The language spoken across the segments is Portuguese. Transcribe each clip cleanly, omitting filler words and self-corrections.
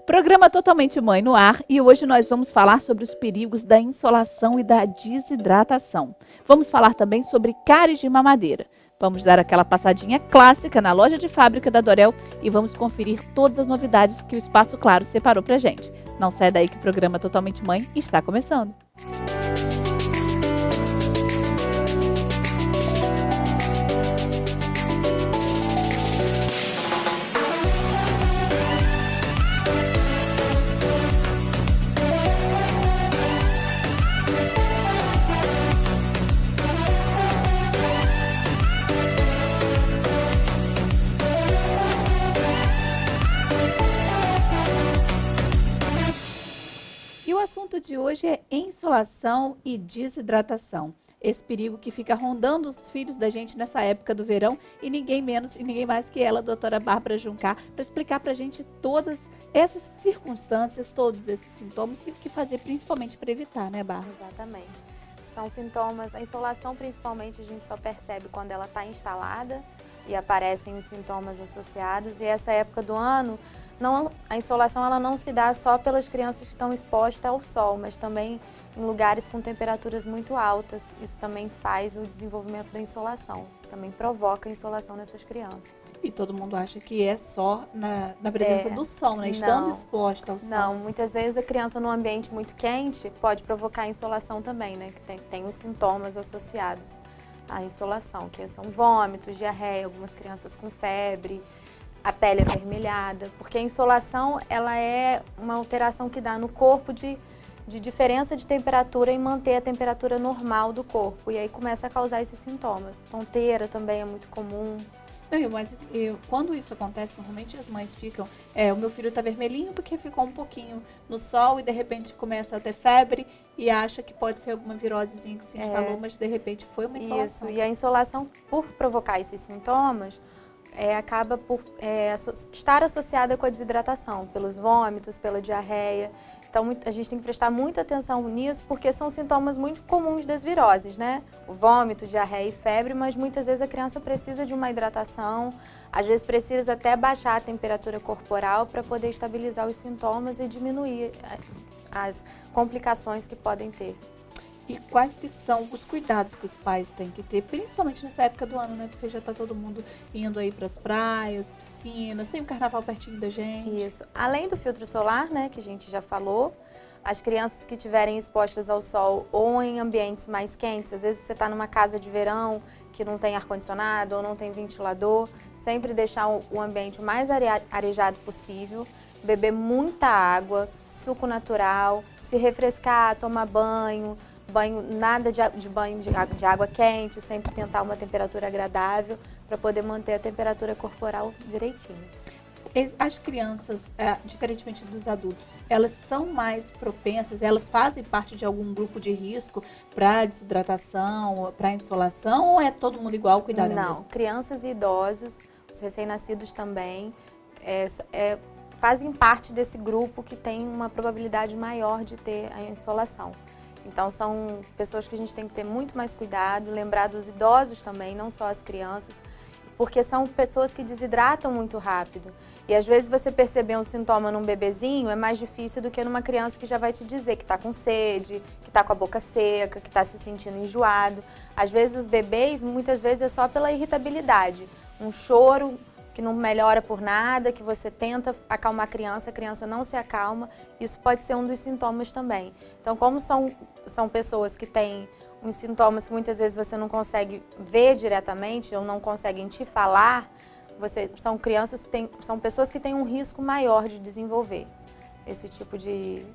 Programa Totalmente Mãe no ar e hoje nós vamos falar sobre os perigos da insolação e da desidratação. Vamos falar também sobre cáries de mamadeira. Vamos dar aquela passadinha clássica na loja de fábrica da Dorel e vamos conferir todas as novidades que o Espaço Claro separou pra gente. Não sai daí que o programa Totalmente Mãe está começando. O assunto de hoje é insolação e desidratação. Esse perigo que fica rondando os filhos da gente nessa época do verão e ninguém menos e ninguém mais que ela, a doutora Bárbara Juncar, para explicar para a gente todas essas circunstâncias, todos esses sintomas e o que fazer principalmente para evitar, né, Bárbara? Exatamente. São sintomas, a insolação principalmente a gente só percebe quando ela está instalada e aparecem os sintomas associados. E essa época do ano, a insolação ela não se dá só pelas crianças que estão expostas ao sol, mas também em lugares com temperaturas muito altas. Isso também faz o desenvolvimento da insolação. Isso também provoca a insolação nessas crianças. E todo mundo acha que é só na presença do sol, né? Estando exposta ao sol. Não, muitas vezes a criança num ambiente muito quente pode provocar insolação também, né? Que tem os sintomas associados à insolação, que são vômitos, diarreia, algumas crianças com febre, a pele avermelhada, porque a insolação ela é uma alteração que dá no corpo de diferença de temperatura e manter a temperatura normal do corpo. E aí começa a causar esses sintomas. Tonteira também é muito comum. Não, mas quando isso acontece, normalmente as mães ficam, o meu filho tá vermelhinho porque ficou um pouquinho no sol e de repente começa a ter febre e acha que pode ser alguma virosezinha que se instalou, mas de repente foi uma insolação. Isso, e a insolação, por provocar esses sintomas, acaba por estar associada com a desidratação, pelos vômitos, pela diarreia. Então a gente tem que prestar muita atenção nisso, porque são sintomas muito comuns das viroses, né? O vômito, diarreia e febre, mas muitas vezes a criança precisa de uma hidratação, às vezes precisa até baixar a temperatura corporal para poder estabilizar os sintomas e diminuir as complicações que podem ter. E quais que são os cuidados que os pais têm que ter, principalmente nessa época do ano, né? Porque já está todo mundo indo aí para as praias, piscinas, tem o carnaval pertinho da gente. Isso. Além do filtro solar, né, que a gente já falou, as crianças que estiverem expostas ao sol ou em ambientes mais quentes, às vezes você está numa casa de verão que não tem ar-condicionado ou não tem ventilador, sempre deixar o ambiente o mais arejado possível, beber muita água, suco natural, se refrescar, tomar banho, nada de banho de água quente, sempre tentar uma temperatura agradável para poder manter a temperatura corporal direitinho. As crianças, diferentemente dos adultos, elas são mais propensas, elas fazem parte de algum grupo de risco para desidratação, para insolação, ou é todo mundo igual, cuidado mesmo? Não, crianças e idosos, os recém-nascidos também, fazem parte desse grupo que tem uma probabilidade maior de ter a insolação. Então são pessoas que a gente tem que ter muito mais cuidado, lembrar dos idosos também, não só as crianças, porque são pessoas que desidratam muito rápido. E às vezes você perceber um sintoma num bebezinho é mais difícil do que numa criança que já vai te dizer que está com sede, que está com a boca seca, que está se sentindo enjoado. Às vezes os bebês, muitas vezes é só pela irritabilidade, um choro que não melhora por nada, que você tenta acalmar a criança não se acalma, isso pode ser um dos sintomas também. Então, como são pessoas que têm uns sintomas que muitas vezes você não consegue ver diretamente ou não conseguem te falar, são são pessoas que têm um risco maior de desenvolver esse tipo de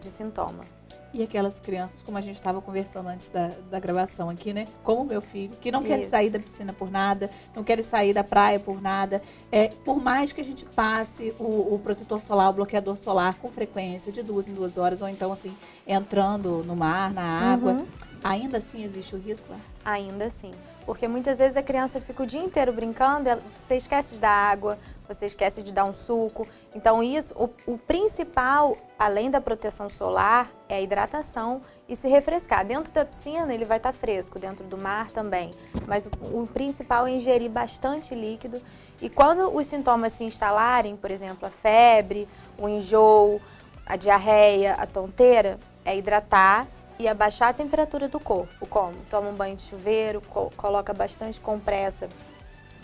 sintoma. E aquelas crianças, como a gente estava conversando antes da gravação aqui, né? Como o meu filho, que não quer sair da piscina por nada, não quer sair da praia por nada. Por mais que a gente passe o protetor solar, o bloqueador solar com frequência de 2 em 2 horas, ou então assim, entrando no mar, na água, ainda assim existe o risco? Ainda assim, porque muitas vezes a criança fica o dia inteiro brincando, você esquece de dar água, você esquece de dar um suco. Então o principal, além da proteção solar, é a hidratação e se refrescar. Dentro da piscina ele vai estar fresco, dentro do mar também. Mas o principal é ingerir bastante líquido. E quando os sintomas se instalarem, por exemplo, a febre o enjoo, a diarreia, a tonteira, é hidratar e abaixar a temperatura do corpo. Como? Toma um banho de chuveiro, coloca bastante compressa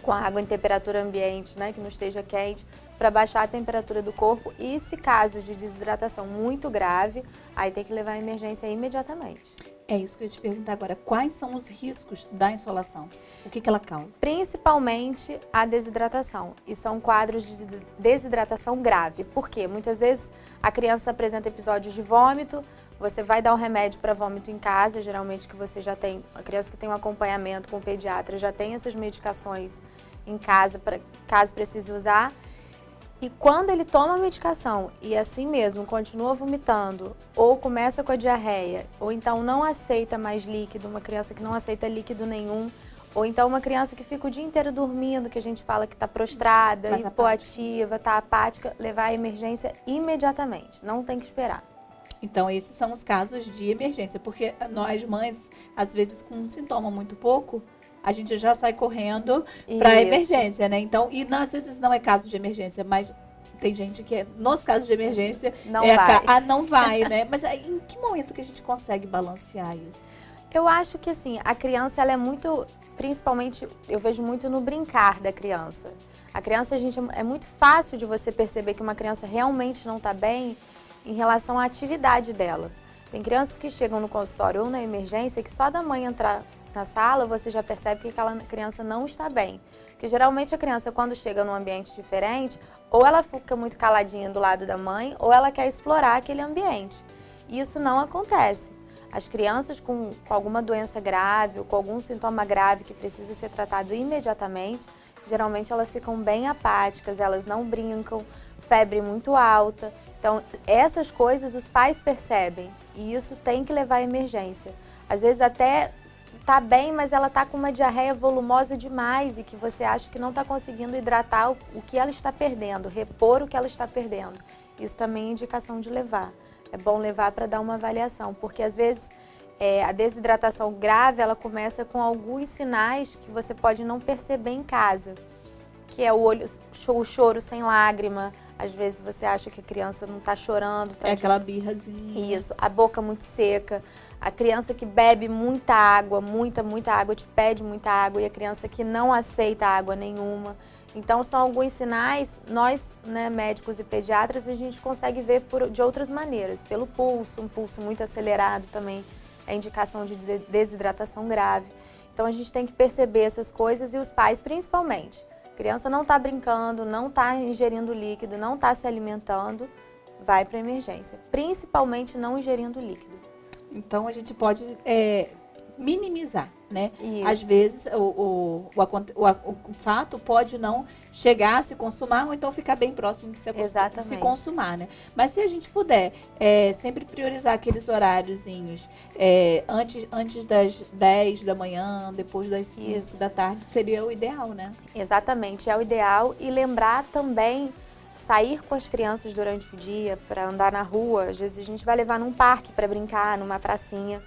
com a água em temperatura ambiente, né, que não esteja quente, para baixar a temperatura do corpo. E se casos de desidratação muito grave, aí tem que levar à emergência imediatamente. É isso que eu ia te perguntar agora. Quais são os riscos da insolação? O que ela causa? Principalmente a desidratação. E são quadros de desidratação grave. Por quê? Muitas vezes a criança apresenta episódios de vômito, você vai dar um remédio para vômito em casa, geralmente que você já tem, a criança que tem um acompanhamento com o pediatra já tem essas medicações em casa, caso precise usar. E quando ele toma a medicação e assim mesmo continua vomitando, ou começa com a diarreia, ou então não aceita mais líquido, uma criança que não aceita líquido nenhum, ou então uma criança que fica o dia inteiro dormindo, que a gente fala que está prostrada, hipoativa, está apática, levar à emergência imediatamente, não tem que esperar. Então, esses são os casos de emergência, porque nós mães, às vezes com um sintoma muito pouco, a gente já sai correndo para emergência, né? Então, e às vezes não é caso de emergência, mas tem gente que nos casos de emergência não vai, né? Mas aí, em que momento que a gente consegue balancear isso? Eu acho que assim, a criança ela é muito, principalmente eu vejo muito no brincar da criança. A criança, gente, é muito fácil de você perceber que uma criança realmente não está bem em relação à atividade dela. Tem crianças que chegam no consultório ou na emergência que só da mãe entrar na sala você já percebe que aquela criança não está bem. Porque geralmente a criança, quando chega num ambiente diferente, ou ela fica muito caladinha do lado da mãe, ou ela quer explorar aquele ambiente. E isso não acontece. As crianças com alguma doença grave ou com algum sintoma grave que precisa ser tratado imediatamente, geralmente elas ficam bem apáticas, elas não brincam, febre muito alta. Então, essas coisas os pais percebem e isso tem que levar à emergência. Às vezes até tá bem, mas ela tá com uma diarreia volumosa demais e que você acha que não está conseguindo hidratar o que ela está perdendo, repor o que ela está perdendo. Isso também é indicação de levar. É bom levar para dar uma avaliação, porque às vezes a desidratação grave ela começa com alguns sinais que você pode não perceber em casa, que é o choro sem lágrima. Às vezes você acha que a criança não está chorando. Tá aquela birrazinha. Isso, a boca muito seca. A criança que bebe muita água, muita água, te pede muita água, e a criança que não aceita água nenhuma. Então, são alguns sinais, nós, né, médicos e pediatras, a gente consegue ver de outras maneiras. Pelo pulso, um pulso muito acelerado também é indicação de desidratação grave. Então, a gente tem que perceber essas coisas e os pais principalmente. A criança não está brincando, não está ingerindo líquido, não está se alimentando, vai para emergência. Principalmente não ingerindo líquido. Então, a gente pode minimizar, né? Isso. Às vezes, o fato pode não chegar a se consumar ou então ficar bem próximo de se consumar, né? Mas se a gente puder sempre priorizar aqueles horáriozinhos antes das 10 da manhã, depois das 5 da tarde, seria o ideal, né? Exatamente, é o ideal. E lembrar também sair com as crianças durante o dia para andar na rua. Às vezes a gente vai levar num parque para brincar, numa pracinha.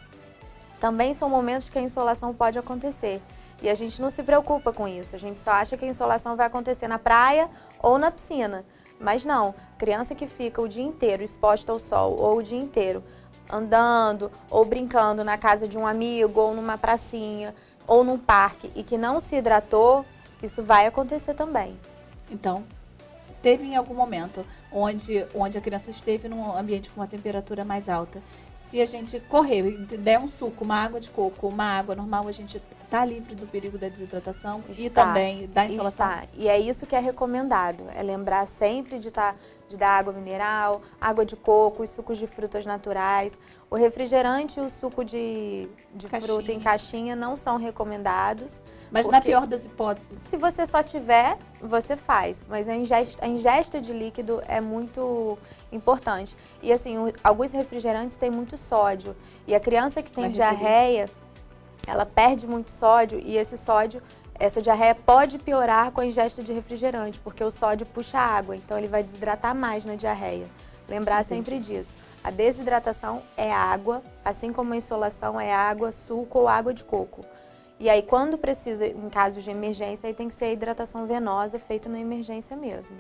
Também são momentos que a insolação pode acontecer. E a gente não se preocupa com isso. A gente só acha que a insolação vai acontecer na praia ou na piscina. Mas não, criança que fica o dia inteiro exposta ao sol ou o dia inteiro andando ou brincando na casa de um amigo ou numa pracinha ou num parque e que não se hidratou, isso vai acontecer também. Então, teve em algum momento onde a criança esteve num ambiente com uma temperatura mais alta, se a gente correr e der um suco, uma água de coco, uma água normal, a gente está livre do perigo da desidratação e também da insolação? Está. E é isso que é recomendado, é lembrar sempre de dar água mineral, água de coco, os sucos de frutas naturais. O refrigerante e o suco de fruta em caixinha não são recomendados. Mas na pior das hipóteses? Se você só tiver, você faz. Mas a ingesta de líquido é muito importante. E assim, alguns refrigerantes têm muito sódio. E a criança que tem diarreia, ela perde muito sódio. E essa diarreia pode piorar com a ingesta de refrigerante, porque o sódio puxa água. Então ele vai desidratar mais na diarreia. Lembrar sempre disso. A desidratação é água, assim como a insolação é água, suco ou água de coco. E aí, quando precisa, em casos de emergência, aí tem que ser a hidratação venosa, feita na emergência mesmo.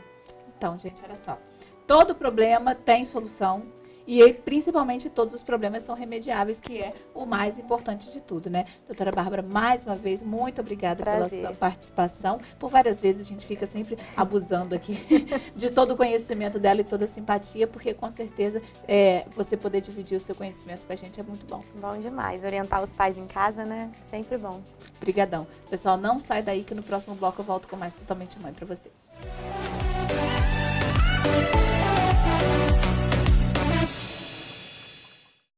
Então, gente, olha só. todo problema tem solução. E principalmente todos os problemas são remediáveis, que é o mais importante de tudo, né? Doutora Bárbara, mais uma vez, muito obrigada pela sua participação. Por várias vezes a gente fica sempre abusando aqui de todo o conhecimento dela e toda a simpatia, porque com certeza você poder dividir o seu conhecimento com a gente é muito bom. Bom demais. Orientar os pais em casa, né? Sempre bom. Obrigadão. Pessoal, não sai daí que no próximo bloco eu volto com mais Totalmente Mãe para vocês.